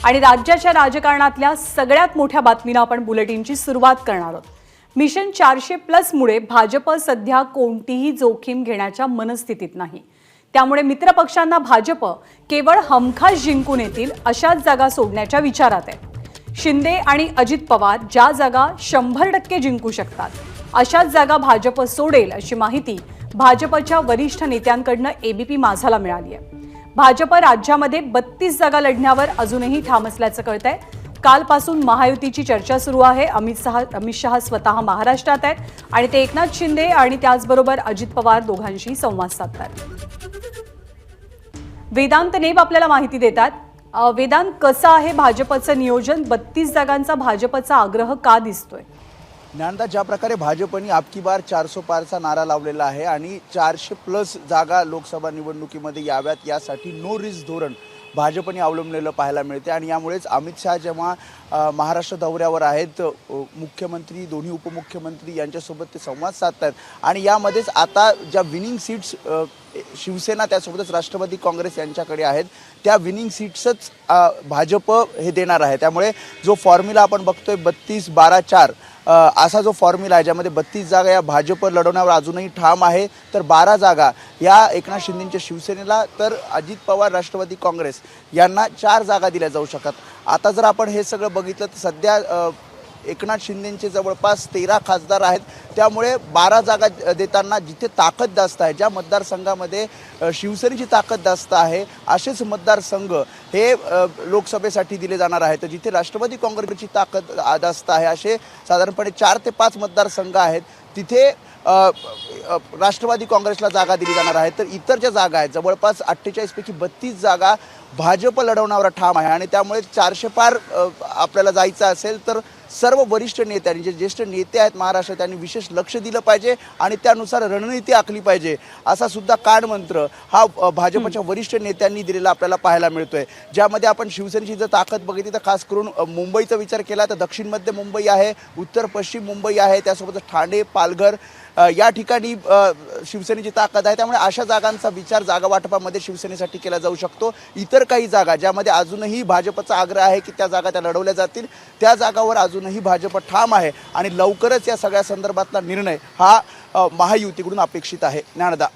आणि राज्याच्या राजकारणातल्या सगळ्यात मोठ्या बातमीनं आपण बुलेटिनची सुरुवात करणार आहोत। मिशन 400+ मुळे भाजप सध्या कोणतीही जोखीम घेण्याच्या मनस्थितीत नाही। त्यामुळे मित्रपक्षांना भाजप केवळ हमखास जिंकून येतील अशाच जागा सोडण्याच्या विचारात आहे। शिंदे आणि अजित पवार ज्या जागा 100% जिंकू शकतात अशाच जागा भाजप सोडेल अशी माहिती भाजपच्या वरिष्ठ नेत्यांकडून एबीपी माझाला मिळाली आहे। भाजप राज्यामध्ये 32 जागा लढण्यावर अजूनही ठाम असल्याचं कळतंय। कालपासून महायुतीची चर्चा सुरू आहे। अमित शहा स्वतः महाराष्ट्रात आहेत आणि ते एकनाथ शिंदे आणि त्याचबरोबर अजित पवार दोघांशी संवाद साधतात। वेदांत नेब आपल्याला माहिती देतात। वेदांत, कसं आहे भाजपचं नियोजन? 32 जागांचा भाजपचा आग्रह का दिसतोय? ज्ञानदा, ज्या प्रकारे भाजपने आपकी बार 400 पारचा नारा लावलेला आहे आणि 400+ जागा लोकसभा निवडणुकीमध्ये याव्यात यासाठी नो रिस्क धोरण भाजपने अवलंबलेलं पाहायला मिळते। आणि यामुळेच अमित शहा जेव्हा महाराष्ट्र दौऱ्यावर आहेत, मुख्यमंत्री दोन्ही उपमुख्यमंत्री यांच्यासोबत ते संवाद साधतात आणि यामध्येच आता ज्या विनिंग सीट्स शिवसेना त्यासोबतच राष्ट्रवादी काँग्रेस यांच्याकडे आहेत त्या विनिंग सीट्सच भाजप हे देणार आहे। त्यामुळे जो फॉर्म्युला आपण बघतोय 32-12-4 असा जो फॉर्म्युला आहे ज्यामध्ये 32 जागा या भाजप लढवण्यावर अजूनही ठाम आहे, तर 12 जागा या एकनाथ शिंदेंच्या शिवसेनेला तर अजित पवार राष्ट्रवादी काँग्रेस यांना 4 जागा दिल्या जाऊ शकतात। आता जर आपण हे सगळं बघितलं तर सध्या एकनाथ शिंदेंचे जवळपास 13 खासदार आहेत, त्यामुळे 12 जागा देताना जिथे ताकद जास्त आहे, ज्या मतदारसंघामध्ये शिवसेनेची ताकद जास्त आहे असेच मतदारसंघ हे लोकसभेसाठी दिले जाणार आहेत। तर जिथे राष्ट्रवादी काँग्रेसची ताकद जास्त आहे असे साधारणपणे 4 ते 5 मतदारसंघ आहेत, तिथे राष्ट्रवादी काँग्रेसला जागा दिली जाणार आहे। तर इतर ज्या जागा आहेत जवळपास 48 पैकी 32 जागा भाजप लढवण्यावर ठाम आहे आणि त्यामुळे 400 पार आपल्याला जायचं असेल तर सर्व वरिष्ठ नेत्यांनी, जे ज्येष्ठ नेते आहेत महाराष्ट्रात, त्यांनी विशेष लक्ष दिलं पाहिजे आणि त्यानुसार रणनीती आखली पाहिजे असा सुद्धा कानमंत्र हा भाजपच्या वरिष्ठ नेत्यांनी दिलेला आपल्याला पाहायला मिळतोय। ज्यामध्ये आपण शिवसेनेची जर ताकद बघितली तर खास करून मुंबईचा विचार केला तर दक्षिण मध्य मुंबई आहे, उत्तर पश्चिम मुंबई आहे, त्यासोबत ठाणे, पालघर या ठिकाणी शिवसेनेची ताकद आहे। त्यामुळे अशा जागांचा विचार जागा वाटपामध्ये शिवसेनेसाठी केला जाऊ शकतो। इतर काही जागा ज्यामध्ये अजूनही भाजपचा आग्रह आहे की त्या जागा त्या लढवल्या जातील, त्या जागावर अजूनही भाजप ठाम आहे आणि लवकरच या सगळ्या संदर्भातला निर्णय हा महायुतीकडून अपेक्षित आहे। ज्ञानदा,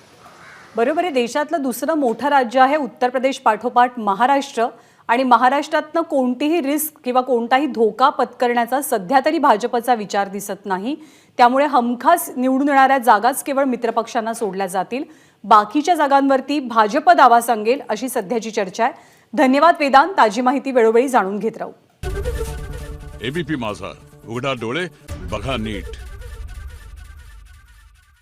बरोबर आहे। देशातलं दुसरं मोठं राज्य आहे उत्तर प्रदेश पाठोपाठ महाराष्ट्र आणि महाराष्ट्रातनं कोणतीही रिस्क किंवा कोणताही धोका पत्करण्याचा सध्या तरी भाजपचा विचार दिसत नाही। त्यामुळे हमखास निवडून येणाऱ्या जागाच केवळ मित्रपक्षांना सोडल्या जातील, बाकीच्या जागांवरती भाजप दावा सांगेल अशी सध्याची चर्चा आहे। धन्यवाद वेदांत, ताजी माहिती वेळोवेळी जाणून घेत राहू। एबीपी माझा, उघडा डोळे बघा नीट।